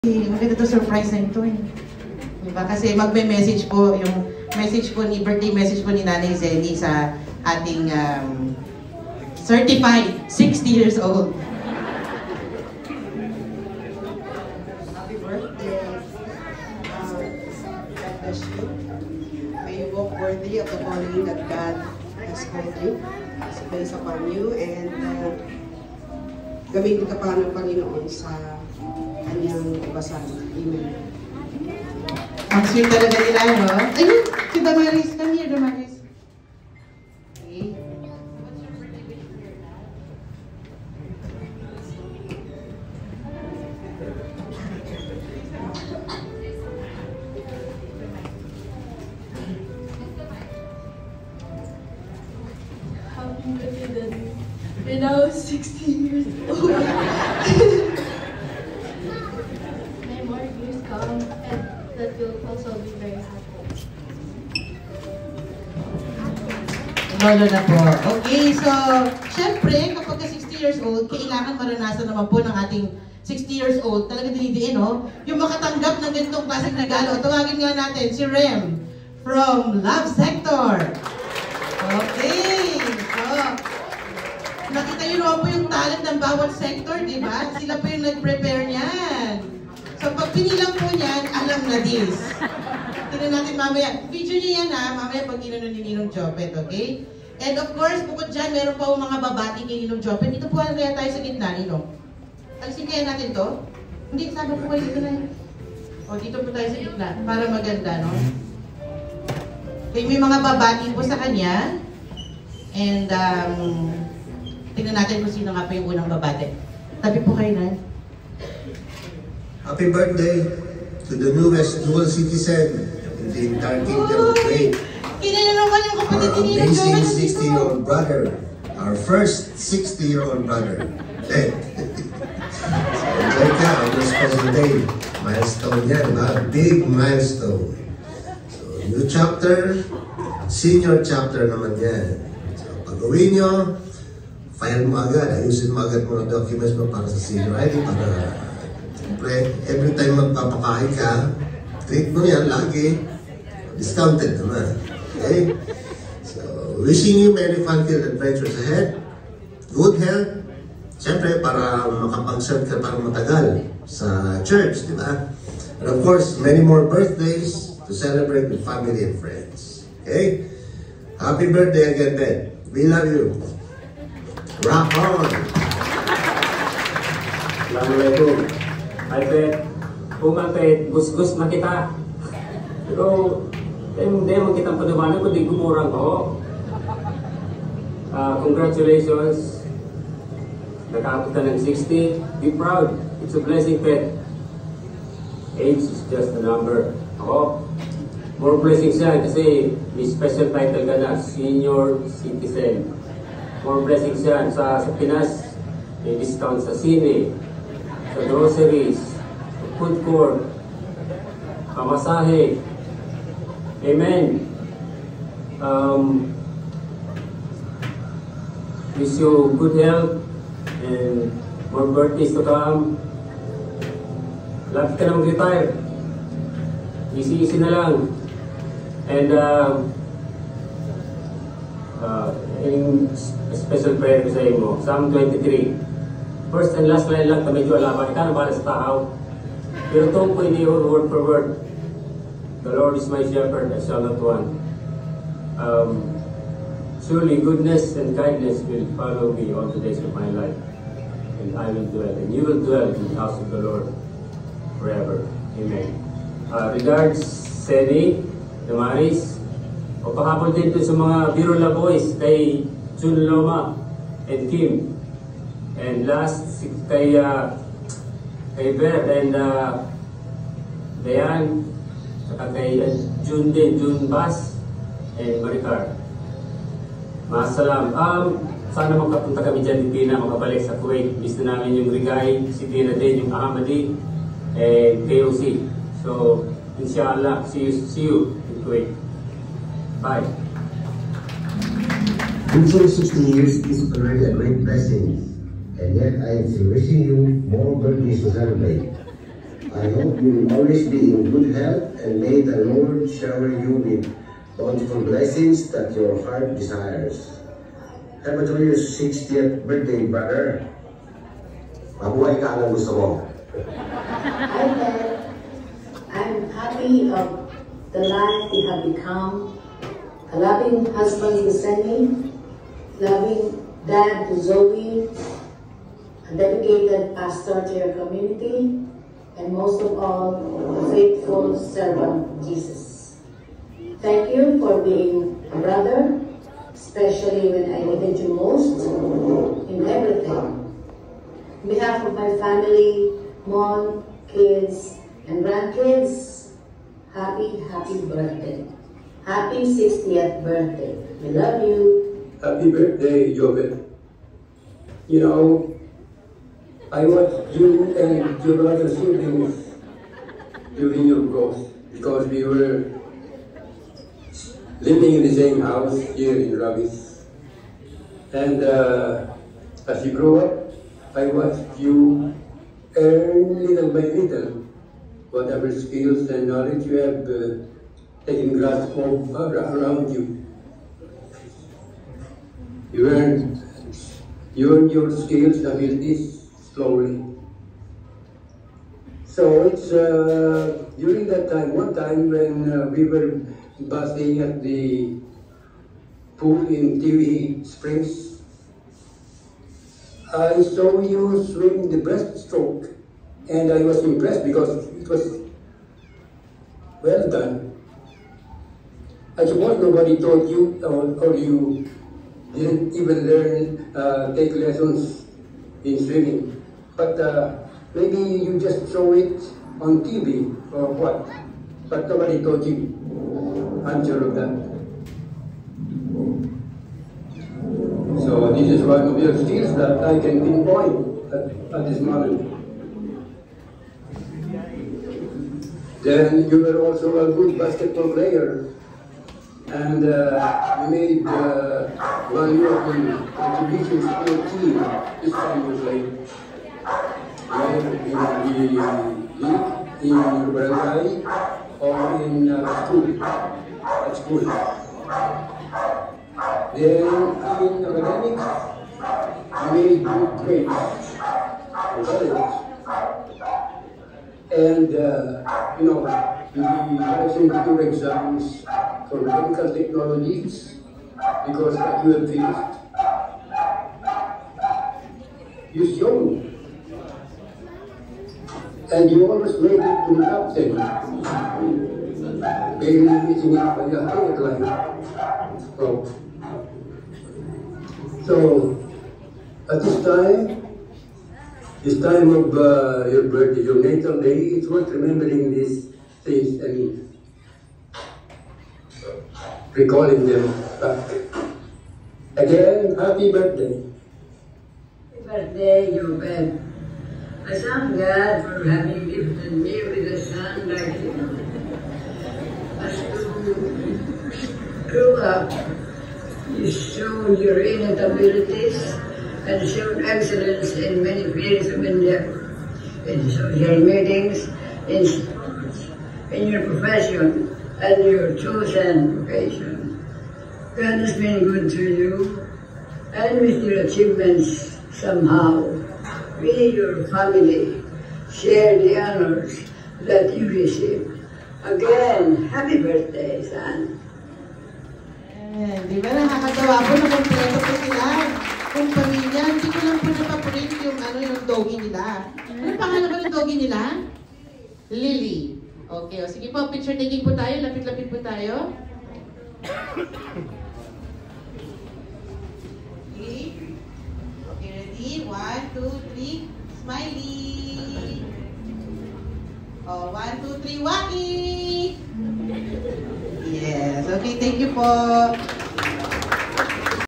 Maganda to surprise na ito eh. Diba? Kasi magme-message po, yung message po ni, birthday message po ni Nanay Zenny sa ating certified 60 years old. Happy birthday. God bless you. May you walk worthy of the calling that God has called you, has placed upon you, and gamitin ka pa ng Panginoon sa kanyang kabasan. Amen. Ang sweet talaga nila, no? Ayun, si Damaris. Come here, Damaris. Okay. What's your birthday wish for your dad? Happy birthday, Daddy. You're now 16 years old. May more years come, and that you'll also be very happy. Lolo na po. Okay, so, syempre, kapag 60 years old, kailangan maranasan naman po ng ating 60 years old, talaga dinidiin, no? Yung makatanggap ng ganitong klaseng regalo. Tawagin nga natin si Rem from Love Sector. Okay, so, nakita nyo naman po yung talent ng bawat sector, di ba? Sila po yung nag-prepare niyan. So, pag pinilang po niyan, alam na this. Tingnan natin mamaya. Video niya yan ha, mamaya pag ginano ni Ninong Jopet, okay? And of course, bukod dyan, meron pa mga babati kay Ninong Jopet. Dito po kaya tayo sa gitna, Ninong. Alisin kaya natin to? Hindi, sabi po kayo dito na yun. O, dito po tayo sa gitna, para maganda, no? Okay, may mga babati po sa kanya. And, tingnan natin kung sino nga pa yung unang babati. Tabi po kayo na. Happy birthday to the newest dual citizen in the entire kingdom of Kuwait. Kinala naman yung kapatid Our ni Ninong amazing Jopet. 60-year-old brother. Our first 60-year-old brother. Ted. Enjoy ka on your special day. Milestone yan, diba? Big milestone. So, new chapter, senior chapter naman yan. So, pag-uwi nyo, file mo agad, ayusin mo agad mga documents mo para sa senior ID, para siyempre, every time magpapakain ka, treat mo yan lagi, discounted naman. Okay? So, wishing you many fun-filled adventures ahead, good health, siyempre, para makapag-serve ka para matagal sa church, di ba? And of course, many more birthdays to celebrate with family and friends. Okay? Happy birthday again, Ben. We love you. Rock on! Assalamualaikum. Hi, Pet. Pet, gus-gus na kita. Pero, hindi mo kitang panumanan kung di gumurang ko. Congratulations. Nakaabot ka ng 60. Be proud. It's a blessing, Pet. Age is just a number. Ako, more blessings yan kasi may special title ka na, Senior Citizen. More blessings yan. Sa Pinas, may discount sa sine, sa groceries, sa food court, pamasahe. Amen. Wish you good health and more birthdays to come. Lapit ka na mag-retire. Easy-easy na lang. And in special prayer ko sa iyo, Psalm 23. First and last line lang, medyo alaman. Ika na bala sa tao. Pero ito po hindi yun, word for word. The Lord is my shepherd, I shall not want. Surely goodness and kindness will follow me all the days of my life. And I will dwell, and you will dwell in the house of the Lord forever. Amen. Regards, Seni, Damaris, o pahapon din sa mga Birula Boys, kay Jun Loma and Kim. And last, kay Bert and Dayan, saka kay Jun din, Jun Bas, and Maricar. Masalam. Sana magkapunta kami dyan din na makabalik sa Kuwait. Miss na namin yung Rigay, si Dina din, yung Ahmadi, and KOC. So, inshallah, see you in Kuwait. Bye. Reaching 60 years is already a great blessing. And yet I am still wishing you more birthdays to celebrate. I hope you will always be in good health, and may the Lord shower you with bountiful blessings that your heart desires. Happy to your 60th birthday, brother. Mabuhay ka ang gusto mo. Hi, Dad. I'm happy of the life you have become. A loving husband to Sunny, loving dad to Zoe, a dedicated pastor to your community, and most of all, a faithful servant of Jesus. Thank you for being a brother, especially when I needed you most in everything. On behalf of my family, mom, kids, and grandkids, happy birthday. Happy 60th birthday. We love you. Happy birthday, Jovel. You know, I watched you and your other siblings during your growth because we were living in the same house here in Ravis. And as you grow up, I watched you earn little by little whatever skills and knowledge you have taken grasp of around you. You earn your skills and abilities slowly. So it's during that time, one time when we were basking at the pool in Tiwi Springs, I saw you swim the breaststroke, and I was impressed because it was well done. I suppose nobody taught you, or you didn't even learn, take lessons in swimming. But maybe you just saw it on TV or what. But nobody taught you. I'm sure of that. So this is one of your skills that I can pinpoint at this moment. Then you were also a good basketball player. And you made one of the contributions to your team this time you played. In the league, in your barangay, or in school, at school. Then in academics, you made good grades in college. And you know, you listened to your exams for medical technologies because that you have finished. You showed. And you always made it to the top 10. Barely missing it by a higher line. So, at this time of your birthday, your natal day, it's worth remembering these things and recalling them back. Again, happy birthday. Happy birthday, Jovel. I thank God for having gifted me with a son like you. As you grew up, you showed your innate abilities and showed excellence in many fields of endeavor, in social meetings, in sports, in your profession, and your chosen vocation. God has been good to you, and with your achievements somehow, we, your family, share the honors that you received. Again, happy birthday, son. Di ba nakakatawa po na kompleto po sila? Kung pamilya, hindi ko lang po napaprint yung yung doggy nila. Ano pangalan ba ng doggy nila? Lily. Okay, o sige po, picture taking po tayo. Lapit-lapit po tayo. Okay. Okay, ready? 1, 2, 3. Smiley. Oh, 1, 2, 3. Waki! Yes. Okay, thank you po.